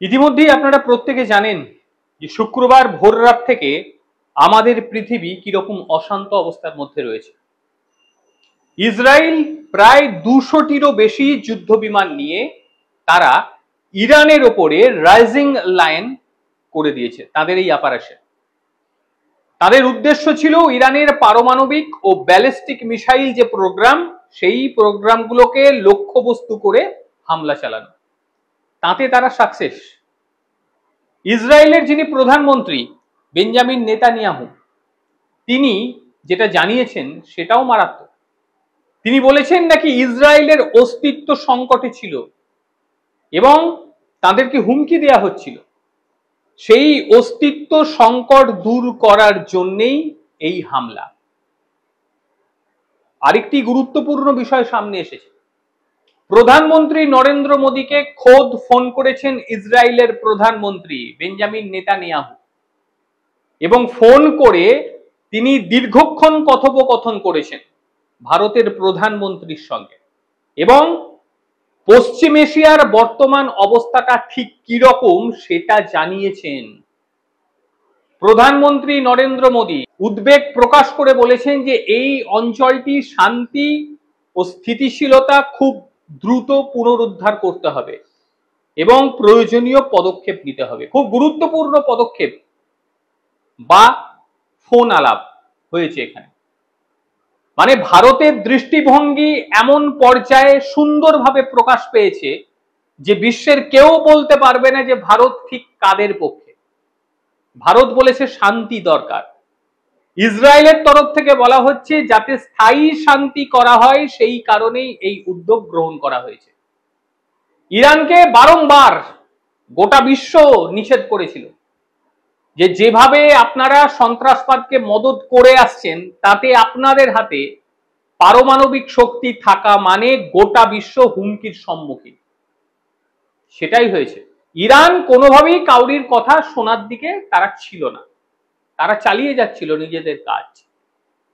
ইতিমধ্যেই আপনারা প্রত্যেকে জানেন যে শুক্রবার ভোর রাত থেকে আমাদের পৃথিবী কিরকম অশান্ত অবস্থার মধ্যে রয়েছে। ইসরায়েল প্রায় 200টিরও বেশি যুদ্ধ বিমান নিয়ে তারা ইরানের ওপরে রাইজিং লাইন করে দিয়েছে তাদের এই অপারেশন। তাদের উদ্দেশ্য ছিল ইরানের পারমাণবিক ও ব্যালিস্টিক মিসাইল যে প্রোগ্রাম, সেই প্রোগ্রামগুলোকে লক্ষ্যবস্তু করে হামলা চালানো। তাতে তারা সাকসেস। ইসরায়েলের যিনি প্রধানমন্ত্রী বেঞ্জামিন নেতানিয়াহু, তিনি যেটা জানিয়েছেন সেটাও মারাত্মক। তিনি বলেছেন নাকি ইসরায়েলের অস্তিত্ব সংকটে ছিল এবং তাদেরকে হুমকি দেওয়া হচ্ছিল। সেই অস্তিত্ব সংকট দূর করার জন্যেই এই হামলা। আরেকটি গুরুত্বপূর্ণ বিষয় সামনে এসেছে। প্রধানমন্ত্রী নরেন্দ্র মোদীকে খোদ ফোন করেছেন ইসরায়েলের প্রধানমন্ত্রী বেঞ্জামিন নেতানিয়াহু এবং ফোন করে তিনি দীর্ঘক্ষণ কথোপকথন করেছেন ভারতের প্রধানমন্ত্রীর সঙ্গে এবং পশ্চিম এশিয়ার বর্তমান অবস্থাটা ঠিক কি রকম সেটা জানিয়েছেন। প্রধানমন্ত্রী নরেন্দ্র মোদী উদ্বেগ প্রকাশ করে বলেছেন যে এই অঞ্চলটি শান্তি ও স্থিতিশীলতা খুব দ্রুত পুনরুদ্ধার করতে হবে এবং প্রয়োজনীয় পদক্ষেপ নিতে হবে। খুব গুরুত্বপূর্ণ পদক্ষেপ বা ফোন আলাপ হয়েছে এখানে। মানে ভারতের দৃষ্টিভঙ্গি এমন পর্যায়ে সুন্দরভাবে প্রকাশ পেয়েছে যে বিশ্বের কেউ বলতে পারবে না যে ভারত ঠিক কাদের পক্ষে। ভারত বলেছে শান্তি দরকার। ইসরায়েলের তরফ থেকে বলা হচ্ছে যাতে স্থায়ী শান্তি করা হয়, সেই কারণেই এই উদ্যোগ গ্রহণ করা হয়েছে। ইরানকে বারংবার গোটা বিশ্ব নিষেধ করেছিল যে যেভাবে আপনারা সন্ত্রাসবাদকে মদত করে আসছেন তাতে আপনাদের হাতে পারমাণবিক শক্তি থাকা মানে গোটা বিশ্ব হুমকির সম্মুখীন। সেটাই হয়েছে। ইরান কোনোভাবেই কাউরির কথা শোনার দিকে তারা ছিল না, তারা চালিয়ে যাচ্ছিল নিজেদের কাজ।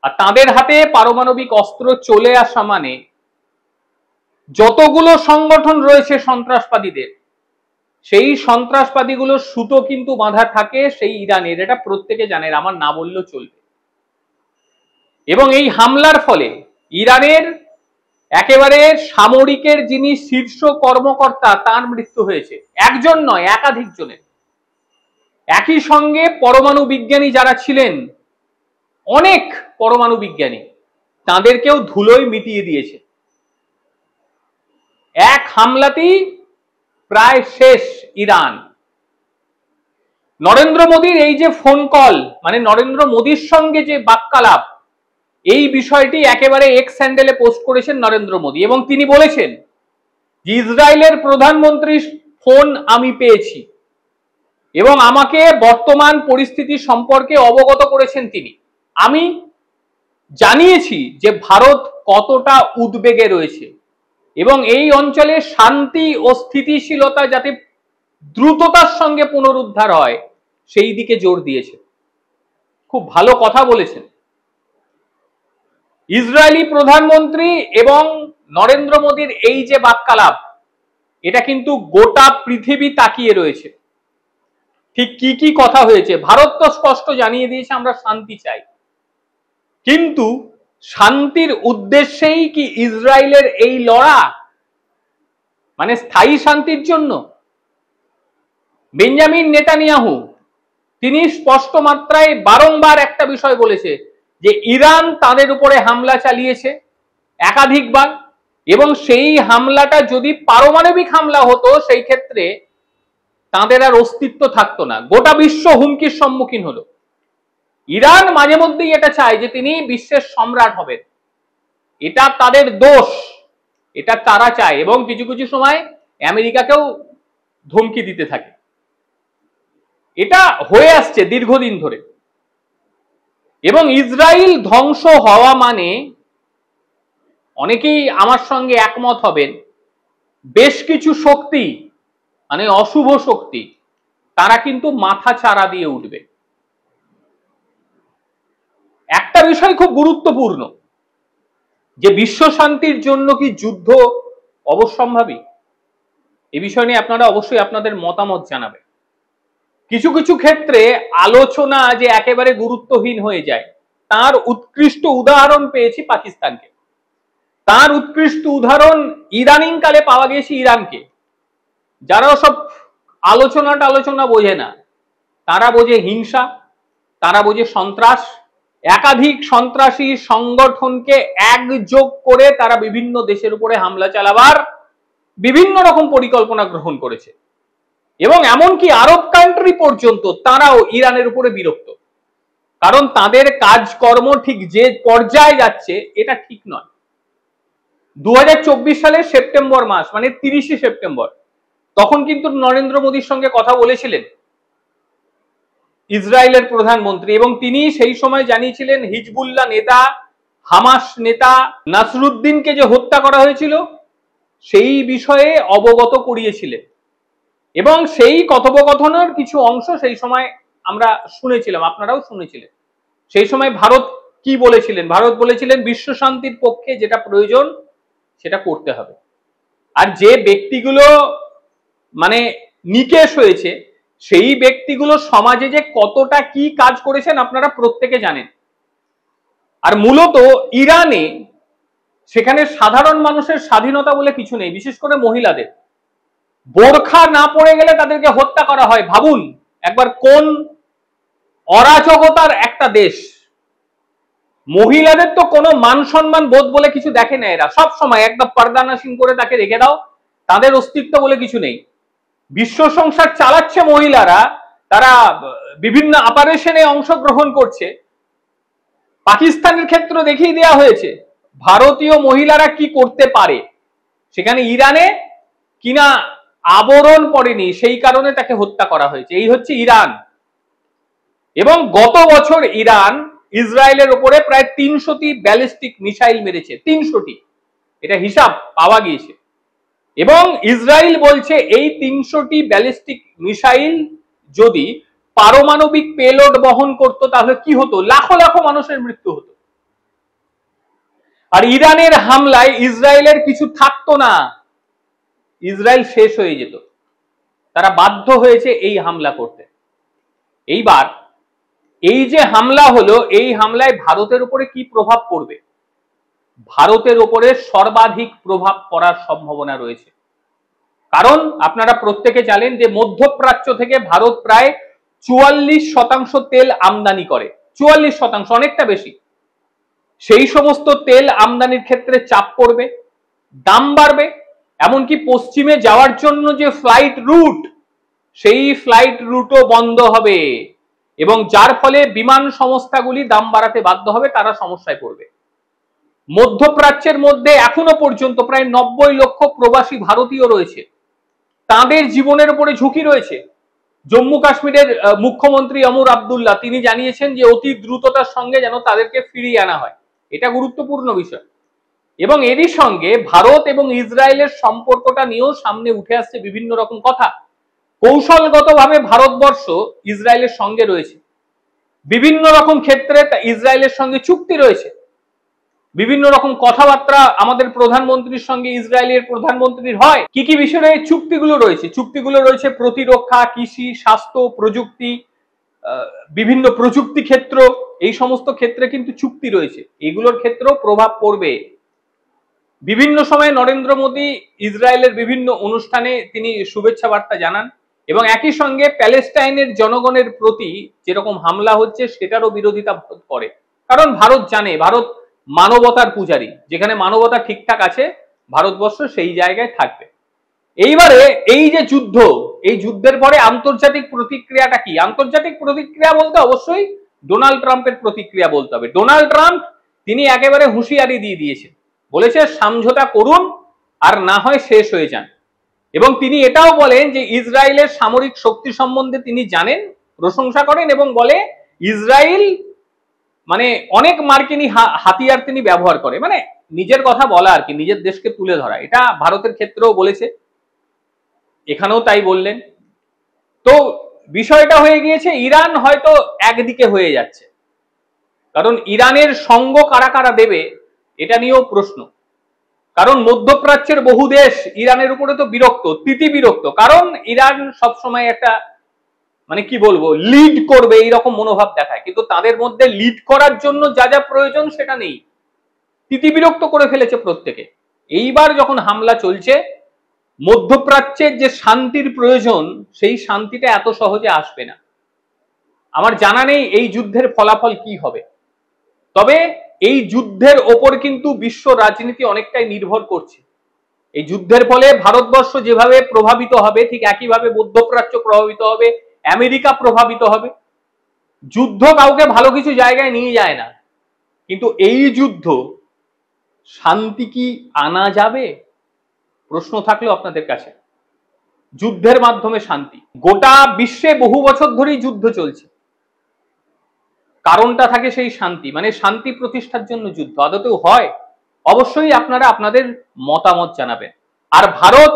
আর তাদের হাতে পারমাণবিক অস্ত্র চলে আসা মানে যতগুলো সংগঠন রয়েছে সন্ত্রাসবাদীদের, সেই সন্ত্রাসবাদীগুলোর সুতো কিন্তু বাঁধা থাকে সেই ইরানের। এটা প্রত্যেকে জানেন, আমার না বললেও চলবে। এবং এই হামলার ফলে ইরানের একেবারে সামরিকের যিনি শীর্ষ কর্মকর্তা তার মৃত্যু হয়েছে। একজন নয়, একাধিক জনের। একই সঙ্গে পরমাণু বিজ্ঞানী যারা ছিলেন, অনেক পরমাণু বিজ্ঞানী, তাদেরকেও ধুলোয় মিটিয়ে দিয়েছে। এক হামলাতেই প্রায় শেষ ইরান। নরেন্দ্র মোদীর এই যে ফোন কল, মানে নরেন্দ্র মোদীর সঙ্গে যে বাক্যালাপ, এই বিষয়টি একেবারে এক্স হ্যান্ডেলে পোস্ট করেছেন নরেন্দ্র মোদী এবং তিনি বলেছেন যে ইসরায়েলের প্রধানমন্ত্রীর ফোন আমি পেয়েছি এবং আমাকে বর্তমান পরিস্থিতি সম্পর্কে অবগত করেছেন তিনি। আমি জানিয়েছি যে ভারত কতটা উদ্বেগে রয়েছে এবং এই অঞ্চলে শান্তি ও স্থিতিশীলতা যাতে দ্রুততার সঙ্গে পুনরুদ্ধার হয় সেই দিকে জোর দিয়েছে। খুব ভালো কথা বলেছেন। ইসরায়েলি প্রধানমন্ত্রী এবং নরেন্দ্র মোদীর এই যে বাক্যালাপ, এটা কিন্তু গোটা পৃথিবী তাকিয়ে রয়েছে ঠিক কি কি কথা হয়েছে। ভারত তো স্পষ্ট জানিয়ে দিয়েছে আমরা শান্তি চাই, কিন্তু শান্তির উদ্দেশ্যেই কি ইসরায়েলের এই লড়া, মানে স্থায়ী শান্তির জন্য? বেঞ্জামিন নেতানিয়াহু তিনি স্পষ্ট মাত্রায় বারংবার একটা বিষয় বলেছে যে ইরান তাদের উপরে হামলা চালিয়েছে একাধিকবার এবং সেই হামলাটা যদি পারমাণবিক হামলা হতো সেই ক্ষেত্রে তাদের আর অস্তিত্ব থাকতো না, গোটা বিশ্ব হুমকির সম্মুখীন হলো। ইরান মাঝে মধ্যেই এটা চায় যে তিনি বিশ্বের সম্রাট হবেন, এটা তাদের দোষ, এটা তারা চায় এবং কিছু কিছু সময় আমেরিকাকেও ধমকি দিতে থাকে। এটা হয়ে আসছে দীর্ঘদিন ধরে। এবং ইসরায়েল ধ্বংস হওয়া মানে, অনেকেই আমার সঙ্গে একমত হবেন, বেশ কিছু শক্তি মানে অশুভ শক্তি তারা কিন্তু মাথা চারা দিয়ে উঠবে। একটা বিষয় খুব গুরুত্বপূর্ণ, যে বিশ্ব শান্তির জন্য কি যুদ্ধ অবশ্যম্ভাবী? এই বিষয় নিয়ে আপনারা অবশ্যই আপনাদের মতামত জানাবেন। কিছু কিছু ক্ষেত্রে আলোচনা যে একেবারে গুরুত্বহীন হয়ে যায়, তার উৎকৃষ্ট উদাহরণ পেয়েছি পাকিস্তানকে। তার উৎকৃষ্ট উদাহরণ ইদানিং কালে পাওয়া গিয়েছে ইরানকে। যারা সব আলোচনা বোঝে না, তারা বোঝে হিংসা, তারা বোঝে সন্ত্রাস। একাধিক সন্ত্রাসী সংগঠনকে একযোগ করে তারা বিভিন্ন দেশের উপরে হামলা চালাবার বিভিন্ন রকম পরিকল্পনা গ্রহণ করেছে, এবং এমনকি আরব কান্ট্রি পর্যন্ত তারাও ইরানের উপরে বিরক্ত, কারণ তাদের কাজকর্ম ঠিক যে পর্যায়ে যাচ্ছে এটা ঠিক নয়। 2024 সালের সেপ্টেম্বর মাস, মানে 30শে সেপ্টেম্বর, তখন কিন্তু নরেন্দ্র মোদীর সঙ্গে কথা বলেছিলেন ইসরায়েলের প্রধানমন্ত্রী, এবং তিনি সেই সময় জানিয়েছিলেন হিজবুল্লাহ নেতা, হামাস নেতা নাসরুদ্দিনকে যে হত্যা করা হয়েছিল সেই বিষয়ে অবগত করিয়েছিলেন। এবং সেই কথোপকথনের কিছু অংশ সেই সময় আমরা শুনেছিলাম, আপনারাও শুনেছিলেন। সেই সময় ভারত কি বলেছিলেন? ভারত বলেছিলেন বিশ্ব শান্তির পক্ষে যেটা প্রয়োজন সেটা করতে হবে। আর যে ব্যক্তিগুলো মানে নিকেশ হয়েছে, সেই ব্যক্তিগুলো সমাজে যে কতটা কি কাজ করেছেন আপনারা প্রত্যেকে জানেন। আর মূলত ইরানে সেখানে সাধারণ মানুষের স্বাধীনতা বলে কিছু নেই, বিশেষ করে মহিলাদের। বোরখা না পড়ে গেলে তাদেরকে হত্যা করা হয়। ভাবুন একবার কোন অরাজকতার একটা দেশ। মহিলাদের তো কোনো মান সম্মান বোধ বলে কিছু দেখে না এরা, সব সময় একদম পর্দানাসীন করে তাকে রেখে দাও, তাদের অস্তিত্ব বলে কিছু নেই। বিশ্ব সংসার চালাচ্ছে মহিলারা, তারা বিভিন্ন অপারেশনে অংশগ্রহণ করছে। পাকিস্তানের ক্ষেত্রে দেখিয়ে দেওয়া হয়েছে ভারতীয় মহিলারা কি করতে পারে। সেখানে ইরানে কিনা আবরণ পড়েনি, সেই কারণে তাকে হত্যা করা হয়েছে। এই হচ্ছে ইরান। এবং গত বছর ইরান ইসরায়েলের উপরে প্রায় 300টি ব্যালিস্টিক মিসাইল মেরেছে। 300টি, এটা হিসাব পাওয়া গিয়েছে। এবং ইসরায়েল বলছে এই 300টি ব্যালিস্টিক মিসাইল যদি পারমাণবিক পেলোড বহন করত তাহলে কি হতো? লাখো লাখো মানুষের মৃত্যু হতো। আর ইরানের হামলায় ইসরায়েলের কিছু থাকতো না, ইসরায়েল শেষ হয়ে যেত। তারা বাধ্য হয়েছে এই হামলা করতে। এইবার এই যে হামলা হলো, এই হামলায় ভারতের উপরে কি প্রভাব পড়বে? ভারতের উপরে সর্বাধিক প্রভাব পড়ার সম্ভাবনা রয়েছে। কারণ আপনারা প্রত্যেকে জানেন যে মধ্যপ্রাচ্য থেকে ভারত প্রায় 44% তেল আমদানি করে। 44%, অনেকটা বেশি। সেই সমস্ত তেল আমদানির ক্ষেত্রে চাপ পড়বে, দাম বাড়বে, এমনকি পশ্চিমে যাওয়ার জন্য যে ফ্লাইট রুট, সেই ফ্লাইট রুটও বন্ধ হবে, এবং যার ফলে বিমান সংস্থাগুলি দাম বাড়াতে বাধ্য হবে, তারা সমস্যায় পড়বে। মধ্যপ্রাচ্যের মধ্যে এখনো পর্যন্ত প্রায় 90 লক্ষ প্রবাসী ভারতীয় রয়েছে, তাদের জীবনের উপরে ঝুঁকি রয়েছে। জম্মু কাশ্মীরের মুখ্যমন্ত্রী অমর আব্দুল্লাহ তিনি জানিয়েছেন যে অতি দ্রুততার সঙ্গে যেন তাদেরকে ফিরিয়ে আনা হয়। এটা গুরুত্বপূর্ণ বিষয়। এবং এরই সঙ্গে ভারত এবং ইসরায়েলের সম্পর্কটা নিয়েও সামনে উঠে আসছে বিভিন্ন রকম কথা। কৌশলগতভাবে ভারতবর্ষ ইসরায়েলের সঙ্গে রয়েছে, বিভিন্ন রকম ক্ষেত্রে ইসরায়েলের সঙ্গে চুক্তি রয়েছে, বিভিন্ন রকম কথাবার্তা আমাদের প্রধানমন্ত্রীর সঙ্গে ইসরায়েলের প্রধানমন্ত্রীর হয়। কি কি বিষয়ে চুক্তিগুলো রয়েছে? চুক্তিগুলো রয়েছে প্রতিরক্ষা, কৃষি, স্বাস্থ্য, প্রযুক্তি, বিভিন্ন প্রযুক্তি ক্ষেত্র, এই সমস্ত ক্ষেত্রে কিন্তু চুক্তি রয়েছে। এগুলোর ক্ষেত্রেও প্রভাব পড়বে। বিভিন্ন সময়ে নরেন্দ্র মোদী ইসরায়েলের বিভিন্ন অনুষ্ঠানে তিনি শুভেচ্ছা বার্তা জানান, এবং একই সঙ্গে প্যালেস্টাইনের জনগণের প্রতি যেরকম হামলা হচ্ছে সেটারও বিরোধিতা করে। কারণ ভারত জানে ভারত মানবতার পূজারী, যেখানে মানবতা ঠিকঠাক আছে ভারতবর্ষ সেই জায়গায় থাকবে। এইবারে এই যে যুদ্ধ, এই যুদ্ধের পরে আন্তর্জাতিক প্রতিক্রিয়াটা কি? আন্তর্জাতিক প্রতিক্রিয়া বলতে অবশ্যই ডোনাল্ড ট্রাম্পের প্রতিক্রিয়া বলতে হবে। ডোনাল্ড ট্রাম্প তিনি একেবারে হুঁশিয়ারি দিয়ে দিয়েছেন, বলেছে সমঝোতা করুন আর না হয় শেষ হয়ে যান। এবং তিনি এটাও বলেন যে ইসরায়েলের সামরিক শক্তি সম্বন্ধে তিনি জানেন, প্রশংসা করেন, এবং বলে ইসরায়েল মানে অনেক মার্কিনী হাতিয়ার তিনি ব্যবহার করে, মানে নিজের কথা বলা আর কি, নিজের দেশকে তুলে ধরা। এটা ভারতের ক্ষেত্রেও বলেছে, এখানেও তাই বললেন। তো বিষয়টা হয়ে গিয়েছে ইরান হয়তো একদিকে হয়ে যাচ্ছে, কারণ ইরানের সঙ্গ কারা কারা দেবে এটা নিয়েও প্রশ্ন। কারণ মধ্যপ্রাচ্যের বহু দেশ ইরানের উপরে তো বিরক্ত, তিতি বিরক্ত, কারণ ইরান সবসময় একটা মানে কি বলবো লিড করবে এইরকম মনোভাব দেখায়, কিন্তু তাদের মধ্যে লিড করার জন্য যা যা প্রয়োজন সেটা নেই, তিতি বিরক্ত করে ফেলেছে প্রত্যেকে। এইবার যখন হামলা চলছে, মধ্যপ্রাচ্যের যে শান্তির প্রয়োজন সেই শান্তিটা এত সহজে আসবে না। আমার জানা নেই এই যুদ্ধের ফলাফল কি হবে, তবে এই যুদ্ধের ওপর কিন্তু বিশ্ব রাজনীতি অনেকটাই নির্ভর করছে। এই যুদ্ধের ফলে ভারতবর্ষ যেভাবে প্রভাবিত হবে ঠিক একইভাবে মধ্যপ্রাচ্য প্রভাবিত হবে, আমেরিকা প্রভাবিত হবে। যুদ্ধ কাউকে ভালো কিছু জায়গায় নিয়ে যায় না, কিন্তু এই যুদ্ধ শান্তি কি আনা যাবে? প্রশ্ন থাকলো আপনাদের কাছে। যুদ্ধের মাধ্যমে শান্তি, গোটা বিশ্বে বহু বছর ধরেই যুদ্ধ চলছে, কারণটা থাকে সেই শান্তি, মানে শান্তি প্রতিষ্ঠার জন্য যুদ্ধ আদতেও হয়? অবশ্যই আপনারা আপনাদের মতামত জানাবেন। আর ভারত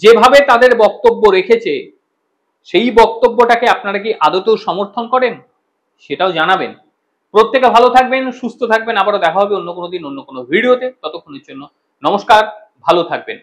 যেভাবে তাদের বক্তব্য রেখেছে সেই বক্তব্যটাকে আপনারা কি আদতেও সমর্থন করেন সেটাও জানাবেন। প্রত্যেকে ভালো থাকবেন, সুস্থ থাকবেন, আবারও দেখা হবে অন্য কোনো দিন অন্য কোনো ভিডিওতে। ততক্ষণের জন্য নমস্কার, ভালো থাকবেন।